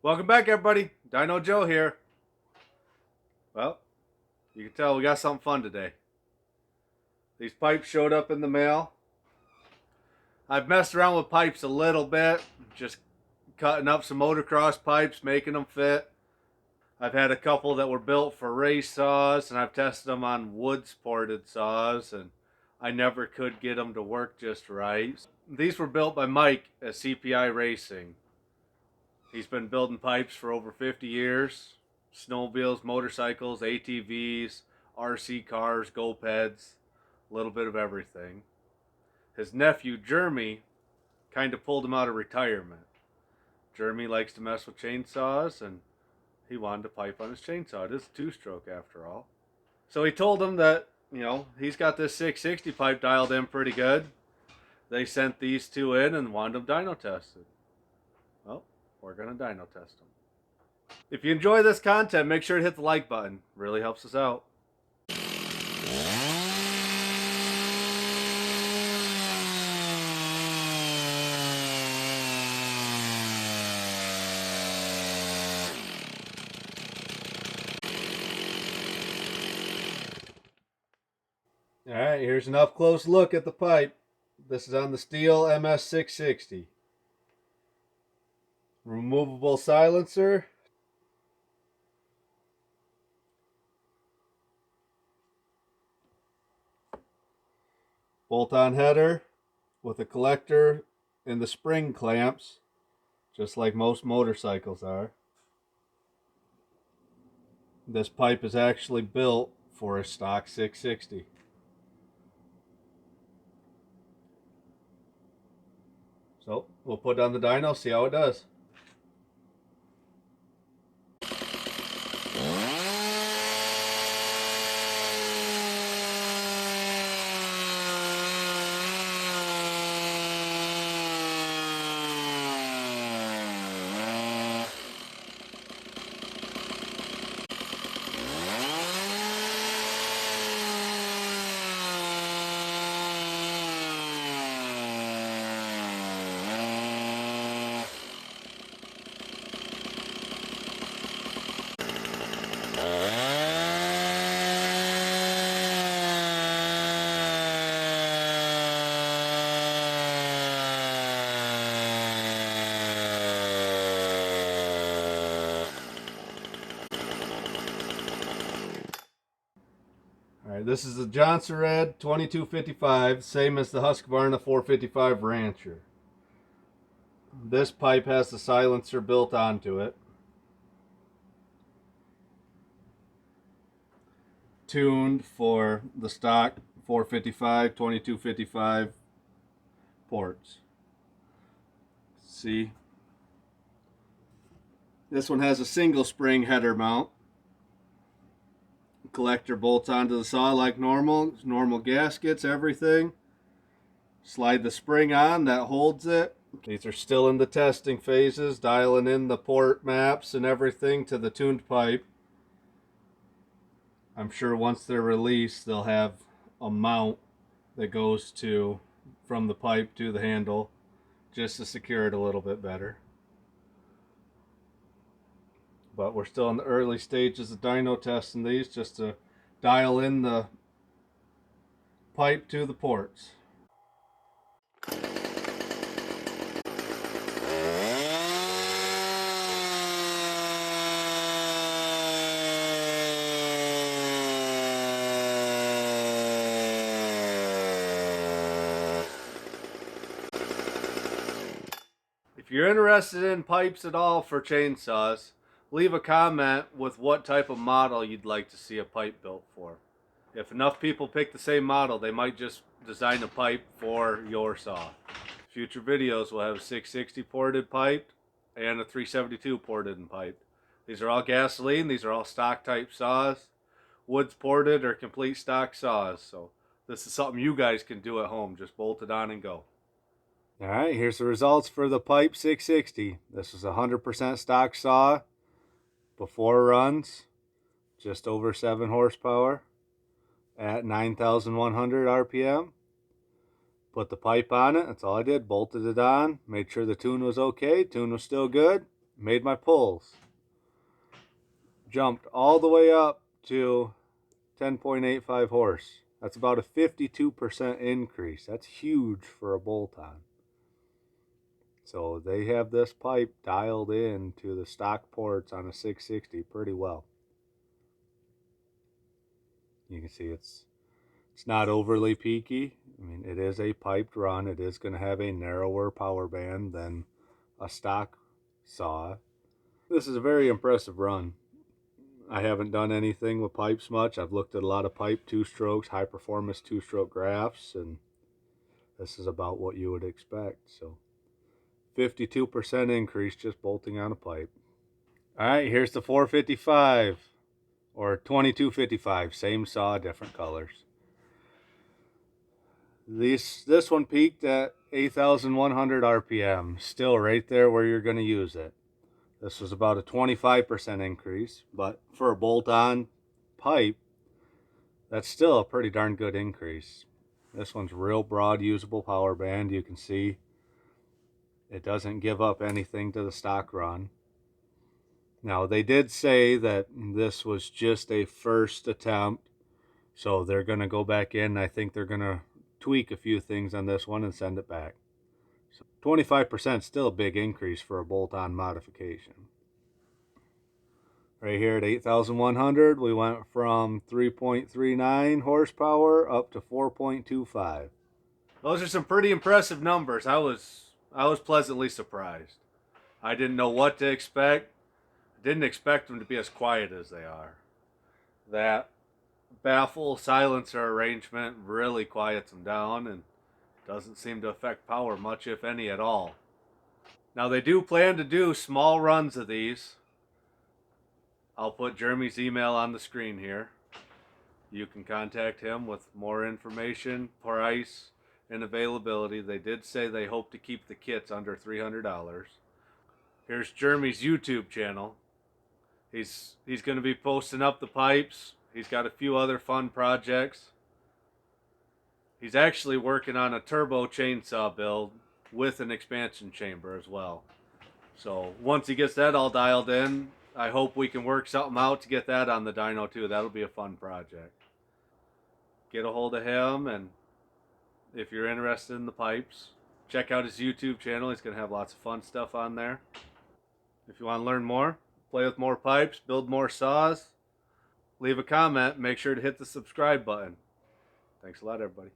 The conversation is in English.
Welcome back, everybody. Dyno Joe here. Well, you can tell we got something fun today. These pipes showed up in the mail. I've messed around with pipes a little bit, just cutting up some motocross pipes, making them fit. I've had a couple that were built for race saws, and I've tested them on wood-supported saws, and I never could get them to work just right. These were built by Mike at CPI Racing. He's been building pipes for over 50 years. Snowmobiles, motorcycles, ATVs, RC cars, GoPeds, a little bit of everything. His nephew, Jeremy, kind of pulled him out of retirement. Jeremy likes to mess with chainsaws, and he wanted to pipe on his chainsaw. It is a two-stroke after all. So he told him that, he's got this 660 pipe dialed in pretty good. They sent these two in and wanted them dyno tested. Well, we're going to dyno test them. If you enjoy this content, make sure to hit the like button. It really helps us out. Alright, here's an up-close look at the pipe. This is on the Stihl MS660. Removable silencer. Bolt-on header with a collector and the spring clamps, just like most motorcycles are. This pipe is actually built for a stock 660. So we'll put it on the dyno, see how it does. Alright, this is the Johnson Red 2255, same as the Husqvarna 455 Rancher. This pipe has the silencer built onto it. Tuned for the stock 455, 2255 ports. See? This one has a single spring header mount. Collector bolts onto the saw like normal gaskets, everything. Slide the spring on, that holds it. These are still in the testing phases, dialing in the port maps and everything to the tuned pipe. I'm sure once they're released, they'll have a mount that goes from the pipe to the handle, just to secure it a little bit better. But we're still in the early stages of dyno testing these, just to dial in the pipe to the ports. If you're interested in pipes at all for chainsaws, leave a comment with what type of model you'd like to see a pipe built for. If enough people pick the same model, they might just design a pipe for your saw. Future videos will have a 660 ported pipe and a 372 ported and piped. These are all gasoline, these are all stock type saws. Woods ported or complete stock saws. So this is something you guys can do at home. Just bolt it on and go. Alright, here's the results for the Pipe 660. This is a 100% stock saw. Before runs, just over 7 horsepower at 9,100 RPM. Put the pipe on it, that's all I did. Bolted it on, made sure the tune was okay. Tune was still good. made my pulls, jumped all the way up to 10.85 horse. That's about a 52% increase. That's huge for a bolt-on. So they have this pipe dialed in to the stock ports on a 660 pretty well. You can see it's not overly peaky. I mean, it is a piped run. It is going to have a narrower power band than a stock saw. This is a very impressive run. I haven't done anything with pipes much. I've looked at a lot of pipe two-strokes, high-performance two-stroke graphs, and this is about what you would expect. So 52% increase just bolting on a pipe. All right, here's the 455 or 2255. Same saw, different colors. This one peaked at 8,100 RPM. Still right there where you're going to use it. This was about a 25% increase, but for a bolt-on pipe, that's still a pretty darn good increase. This one's real broad usable power band. You can see it doesn't give up anything to the stock run. Now, they did say that this was just a first attempt, so they're going to go back in. I think they're going to tweak a few things on this one and send it back. So 25% still a big increase for a bolt-on modification. Right here at 8,100, we went from 3.39 horsepower up to 4.25. Those are some pretty impressive numbers. I was pleasantly surprised. I didn't know what to expect. Didn't expect them to be as quiet as they are. That baffle silencer arrangement really quiets them down and doesn't seem to affect power much, if any at all. Now they do plan to do small runs of these. I'll put Jeremy's email on the screen here. You can contact him with more information, price, and availability. They did say they hope to keep the kits under $300. Here's Jeremy's YouTube channel. He's going to be posting up the pipes. He's got a few other fun projects. He's actually working on a turbo chainsaw build with an expansion chamber as well. So once he gets that all dialed in, I hope we can work something out to get that on the dyno too. That'll be a fun project. Get a hold of him, and if you're interested in the pipes, check out his YouTube channel. He's going to have lots of fun stuff on there. If you want to learn more, play with more pipes, build more saws, leave a comment. Make sure to hit the subscribe button. Thanks a lot, everybody.